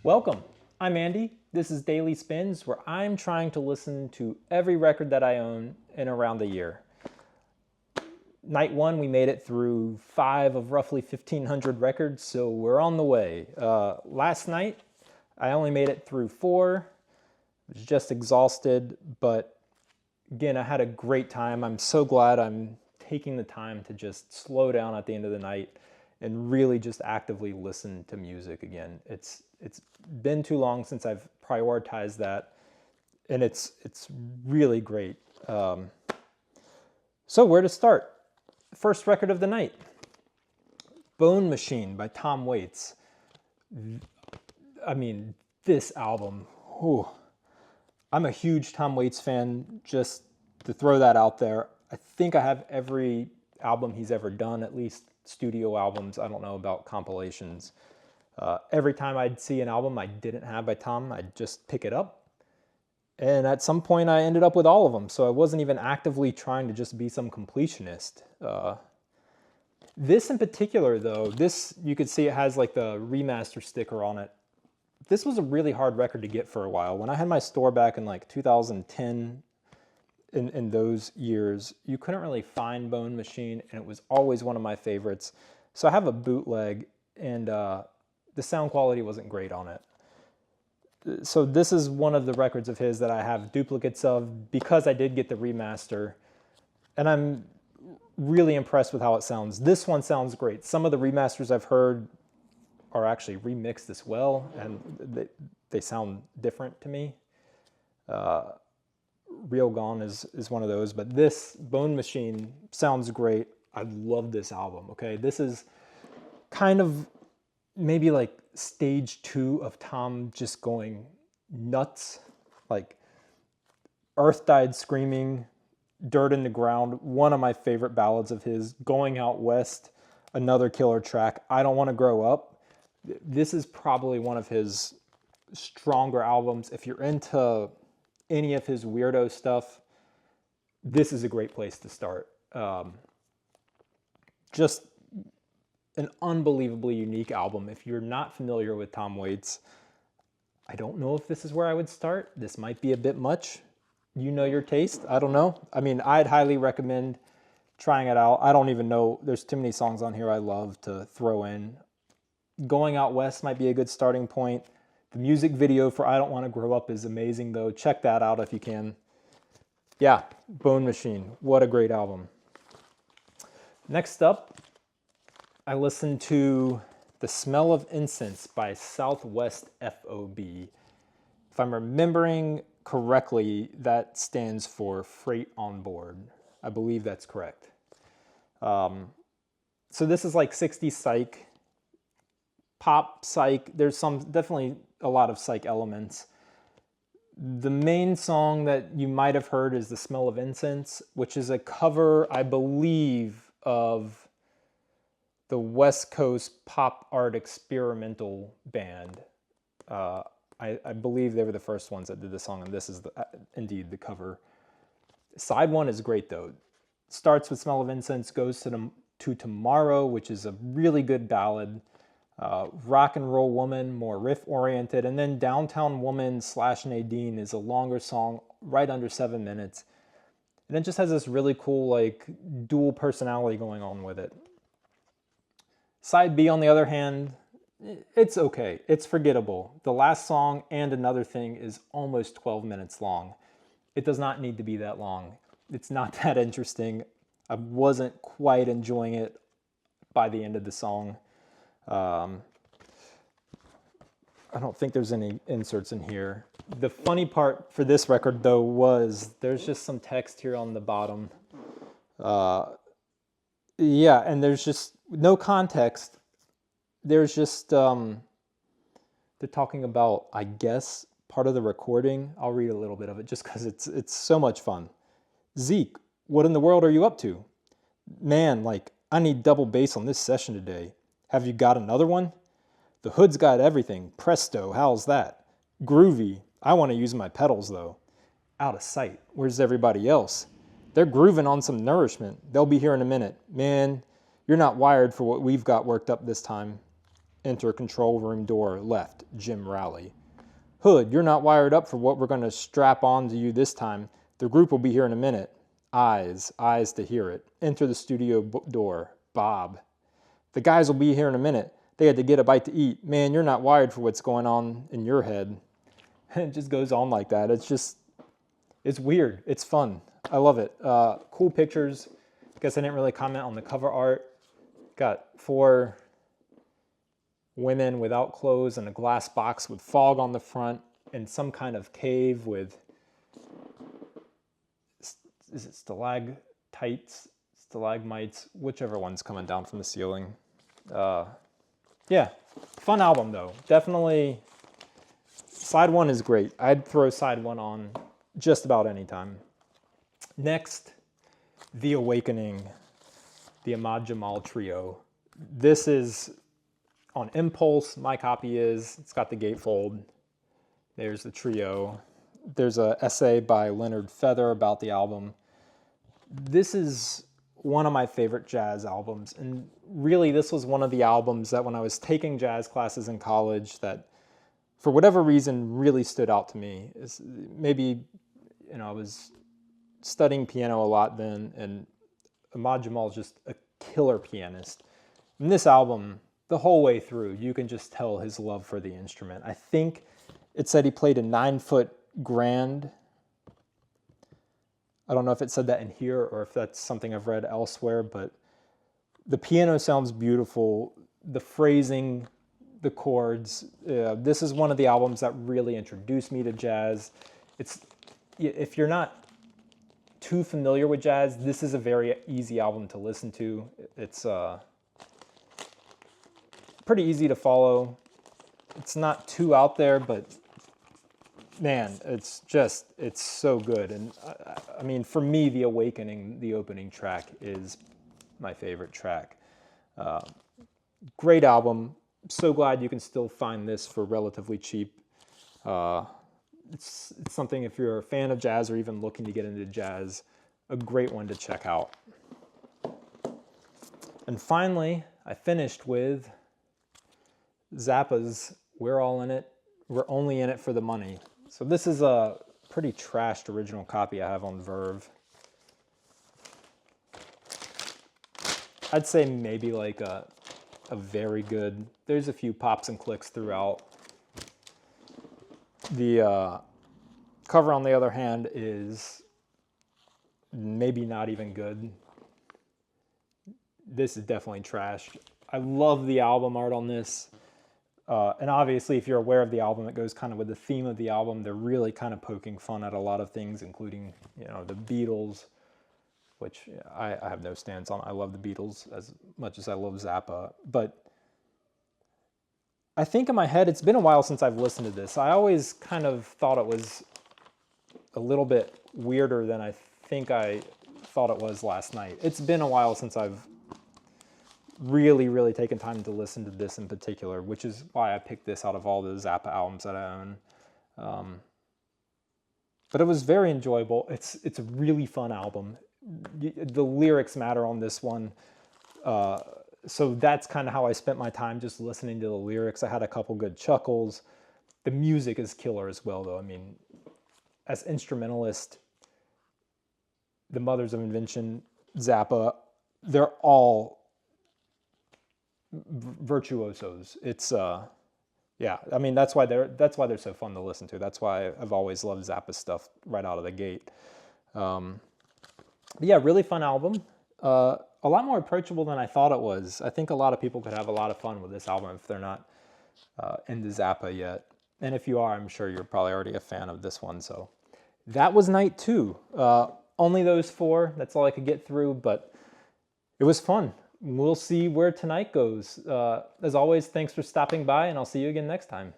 Welcome. I'm Andy. This is Daily Spins, where I'm trying to listen to every record that I own in around a year. Night one, we made it through 5 of roughly 1,500 records, so we're on the way. Last night, I only made it through 4. I was just exhausted, but again, I had a great time. I'm so glad I'm taking the time to just slow down at the end of the night and really just actively listen to music again. It's been too long since I've prioritized that, and it's really great. So where to start? First record of the night, Bone Machine by Tom Waits. I mean, this album, whew. I'm a huge Tom Waits fan, just to throw that out there. I think I have every album he's ever done, at least studio albums. I don't know about compilations. Every time I'd see an album I didn't have by Tom, I'd just pick it up. And at some point I ended up with all of them, so I wasn't even actively trying to just be some completionist. This in particular though, this, you could see it has like the remaster sticker on it. This was a really hard record to get for a while. When I had my store back in like 2010, in those years, you couldn't really find Bone Machine, and it was always one of my favorites. So I have a bootleg, and the sound quality wasn't great on it. So this is one of the records of his that I have duplicates of because I did get the remaster, and I'm really impressed with how it sounds. This one sounds great. Some of the remasters I've heard are actually remixed as well, and they sound different to me. Real Gone is one of those, but this Bone Machine sounds great. I love this album, okay? This is kind of maybe like stage 2 of Tom just going nuts. Like Earth Died Screaming, Dirt in the Ground, one of my favorite ballads of his. Going Out West, another killer track. I Don't Want to Grow Up. This is probably one of his stronger albums. If you're into any of his weirdo stuff, this is a great place to start. Just an unbelievably unique album. If you're not familiar with Tom Waits, I don't know if this is where I would start. This might be a bit much. You know your taste. I don't know. I mean, I'd highly recommend trying it out. I don't even know. There's too many songs on here I love to throw in. Going Out West might be a good starting point. The music video for I Don't Want to Grow Up is amazing, though. Check that out if you can. Yeah, Bone Machine. What a great album. Next up, I listened to The Smell of Incense by Southwest F.O.B. If I'm remembering correctly, that stands for Freight on Board. I believe that's correct. So this is like 60s Psych, pop Psych. There's definitely a lot of Psych elements. The main song that you might have heard is The Smell of Incense, which is a cover, I believe, of the West Coast pop art experimental band. I believe they were the first ones that did the song, and this is indeed the cover. Side 1 is great though. Starts with Smell of Incense, goes to Tomorrow, which is a really good ballad. Rock and Roll Woman, more riff-oriented, and then Downtown Woman / Nadine is a longer song, right under 7 minutes. And it just has this really cool, like, dual personality going on with it. Side B, on the other hand, it's okay. It's forgettable. The last song, And Another Thing, is almost 12 minutes long. It does not need to be that long. It's not that interesting. I wasn't quite enjoying it by the end of the song. I don't think there's any inserts in here. The funny part for this record, though, was there's just some text here on the bottom. Yeah, and there's just no context. There's just, they're talking about, I guess, part of the recording. I'll read a little bit of it just because it's so much fun. Zeke, what in the world are you up to? Man, like, I need double bass on this session today. Have you got another one? The hood's got everything. Presto, how's that? Groovy. I want to use my pedals, though. Out of sight. Where's everybody else? They're grooving on some nourishment. They'll be here in a minute. Man, you're not wired for what we've got worked up this time. Enter control room door, left, Jim Rowley. Hood, you're not wired up for what we're going to strap on to you this time. The group will be here in a minute. Eyes to hear it. Enter the studio door, Bob. The guys will be here in a minute. They had to get a bite to eat. Man, you're not wired for what's going on in your head. And it just goes on like that. It's weird. It's fun. I love it. Cool pictures. Guess I didn't really comment on the cover art. Got 4 women without clothes in a glass box with fog on the front and some kind of cave with, is it stalagmites, whichever one's coming down from the ceiling. Yeah, fun album though. Definitely, side 1 is great. I'd throw side 1 on just about any time. Next, The Awakening, the Ahmad Jamal Trio. This is on Impulse. My copy is. It's got the gatefold. There's the trio. There's an essay by Leonard Feather about the album. This is one of my favorite jazz albums. And really, this was one of the albums that when I was taking jazz classes in college that, for whatever reason, really stood out to me. Maybe, I was studying piano a lot then, and Ahmad Jamal is just a killer pianist. In this album, the whole way through, you can just tell his love for the instrument. I think it said he played a 9-foot grand. I don't know if it said that in here or if that's something I've read elsewhere, but the piano sounds beautiful. The phrasing, the chords. This is one of the albums that really introduced me to jazz. If you're not too familiar with jazz, this is a very easy album to listen to. It's pretty easy to follow. It's not too out there, but man, it's so good. And I mean, for me, The Awakening, the opening track, is my favorite track. Great album. So glad you can still find this for relatively cheap. It's something, if you're a fan of jazz or even looking to get into jazz, a great one to check out. And finally, I finished with Zappa's We're All In It, We're Only In It for the Money. So this is a pretty trashed original copy I have on Verve. I'd say maybe like a very good, there's a few pops and clicks throughout. The cover, on the other hand, is maybe not even good. This is definitely trashed. I love the album art on this. And obviously, if you're aware of the album, it goes kind of with the theme of the album. They're really kind of poking fun at a lot of things, including, the Beatles, which I have no stance on. I love the Beatles as much as I love Zappa. But I think in my head, it's been a while since I've listened to this. I always kind of thought it was a little bit weirder than I think I thought it was last night. It's been a while since I've really taken time to listen to this in particular, which is why I picked this out of all the Zappa albums that I own. But it was very enjoyable. It's a really fun album. The lyrics matter on this one. So that's kind of how I spent my time, just listening to the lyrics. I had a couple good chuckles. The music is killer as well, though. I mean, as instrumentalist, the Mothers of Invention, Zappa, they're all virtuosos. It's yeah, I mean, that's why they're so fun to listen to. That's why I've always loved Zappa stuff right out of the gate. But yeah, really fun album. A lot more approachable than I thought it was. I think a lot of people could have a lot of fun with this album if they're not into Zappa yet. And if you are, I'm sure you're probably already a fan of this one. So that was night 2. Only those 4. That's all I could get through, but it was fun. We'll see where tonight goes. As always, thanks for stopping by, and I'll see you again next time.